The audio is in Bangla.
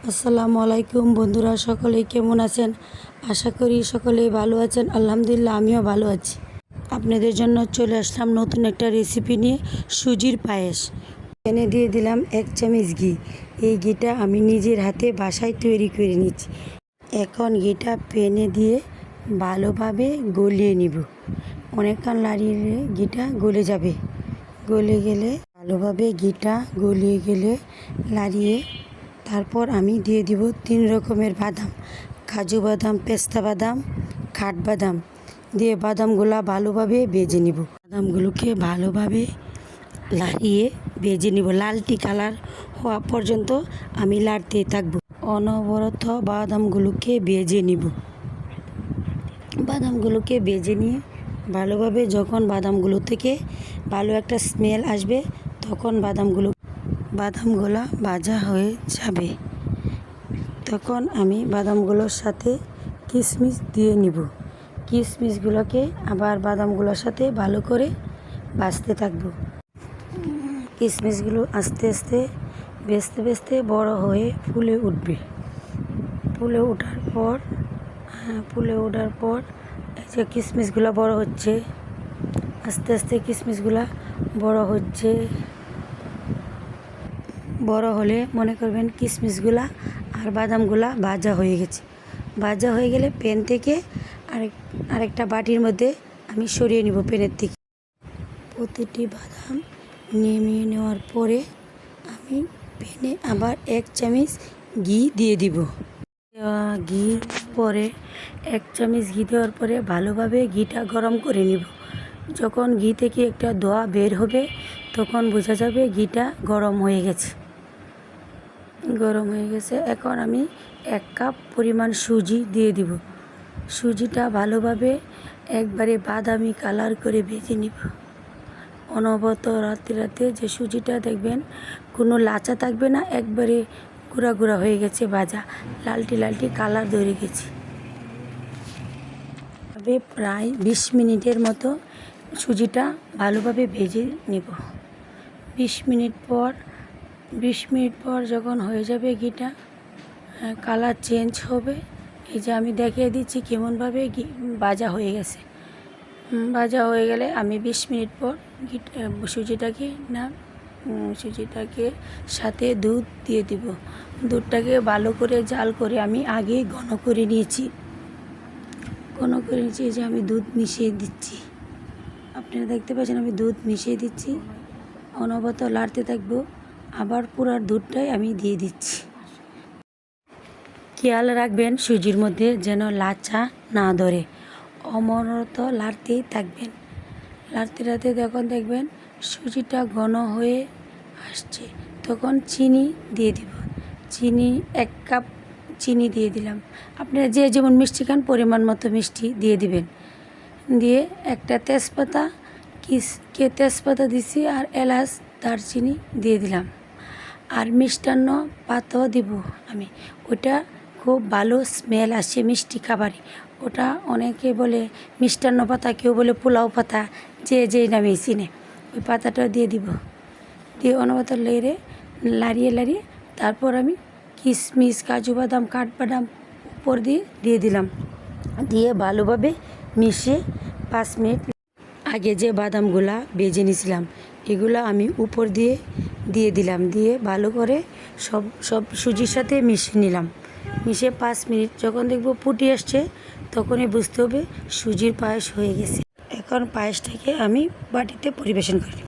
আসসালামু আলাইকুম বন্ধুরা, সকলেই কেমন আছেন? আশা করি সকলেই ভালো আছেন। আলহামদুলিল্লাহ, আমিও ভালো আছি। আপনাদের জন্য চলে আসলাম নতুন একটা রেসিপি নিয়ে, সুজির পায়েস। প্যানে দিয়ে দিলাম 1 চামচ ঘি। এই ঘিটা আমি নিজের হাতে বাসায় তৈরি করে নিচ্ছি। এখন ঘিটা প্যানে দিয়ে ভালোভাবে গলিয়ে নিব। অনেকক্ষণ লাড়িয়ে ঘিটা গলে যাবে। গলে গেলে ভালোভাবে ঘিটা গলিয়ে গেলে লাড়িয়ে তারপর আমি দিয়ে দিব 3 রকমের বাদাম, কাজু বাদাম, পেস্তা বাদাম, কাঠবাদাম দিয়ে বাদামগুলো ভালোভাবে ভেজে নিব। বাদামগুলোকে ভালোভাবে লাড়িয়ে ভেজে নিব। লালটি কালার হওয়া পর্যন্ত আমি লাড়তে থাকবো। অনবরত বাদামগুলোকে ভেজে নিব। বাদামগুলোকে ভেজে নিয়ে ভালোভাবে যখন বাদামগুলো থেকে ভালো একটা স্মেল আসবে, তখন বাদামগুলো ভাজা হয়ে যাবে। তখন আমি বাদামগুলোর সাথে কিশমিশ দিয়ে নিব। কিশমিশগুলোকে আবার বাদামগুলোর সাথে ভালো করে ভাজতে থাকবো। কিশমিশগুলো আস্তে আস্তে বেচতে বড় হয়ে ফুলে উঠবে। ফুলে ওঠার পর এই যে কিশমিশগুলো বড় হচ্ছে, আস্তে আস্তে কিশমিশগুলো বড় হচ্ছে। বড় হলে মনে করবেন কিশমিশগুলা আর বাদামগুলা ভাজা হয়ে গেছে। ভাজা হয়ে গেলে প্যান থেকে আরেকটা বাটির মধ্যে আমি সরিয়ে নিব প্যানের থেকে। প্রতিটি বাদাম নামিয়ে নেওয়ার পরে আমি প্যানে আবার 1 চামচ ঘি দিয়ে দিব। ঘির পরে 1 চামচ ঘি দেওয়ার পরে ভালোভাবে ঘিটা গরম করে নিব। যখন ঘি থেকে একটা ধোঁয়া বের হবে, তখন বোঝা যাবে ঘিটা গরম হয়ে গেছে। এখন আমি 1 কাপ পরিমাণ সুজি দিয়ে দিব। সুজিটা ভালোভাবে একবারে বাদামি কালার করে ভেজে নিব। অনবরত রাতে যে সুজিটা দেখবেন কোনো লাচা থাকবে না, একবারে গুঁড়া হয়ে গেছে, ভাজা লালটি কালার ধরে গেছে। তবে প্রায় 20 মিনিটের মতো সুজিটা ভালোভাবে ভেজে নেব। 20 মিনিট পর যখন হয়ে যাবে ঘিটা কালার চেঞ্জ হবে, এই যে আমি দেখিয়ে দিচ্ছি কেমনভাবে ঘি ভাজা হয়ে গেছে। ভাজা হয়ে গেলে আমি 20 মিনিট পর সুজিটাকে সাথে দুধ দিয়ে দিব। দুধটাকে ভালো করে জাল করে আমি আগে ঘন করে নিয়েছি। এই যে আমি দুধ মিশিয়ে দিচ্ছি। আপনারা দেখতে পাচ্ছেন আমি দুধ মিশিয়ে দিচ্ছি। অনবরত লাড়তে থাকবো। আবার পুরার দুধটাই আমি দিয়ে দিচ্ছি। খেয়াল রাখবেন সুজির মধ্যে যেন লাচা না ধরে। অনবরত লাড়তেই থাকবেন। লাড়তে যখন দেখবেন সুজিটা ঘন হয়ে আসছে, তখন চিনি দিয়ে দিব। 1 কাপ চিনি দিয়ে দিলাম। আপনারা যে যেমন মিষ্টি খান পরিমাণ মতো মিষ্টি দিয়ে দিবেন। দিয়ে একটা তেজপাতা দিছি আর এলাচ, দারচিনি দিয়ে দিলাম। আর মিষ্টান্ন পাতাও দিব আমি। ওটা খুব ভালো স্মেল আসে মিষ্টি খাবারে। ওটা অনেকে বলে মিষ্টান্ন পাতা, কেউ বলে পোলাও পাতা, যে নামে চিনে। ওই পাতাটাও দিয়ে দিব। দিয়ে অনবরত লাড়িয়ে তারপর আমি কিশমিশ, কাজু বাদাম, কাঠবাদাম উপর দিয়ে দিলাম। দিয়ে ভালোভাবে মিশিয়ে 5 মিনিট আগে যে বাদামগুলা ভেজে নিয়েছিলাম, এগুলো আমি উপর দিয়ে দিলাম। দিয়ে ভালো করে সব সুজির সাথে মিশিয়ে নিলাম। মিশিয়ে 5 মিনিট যখন দেখব ফুটে আসছে, তখনই বুঝতে হবে সুজির পায়েস হয়ে গেছে। এখন পায়েসটাকে আমি বাটিতে পরিবেশন করি।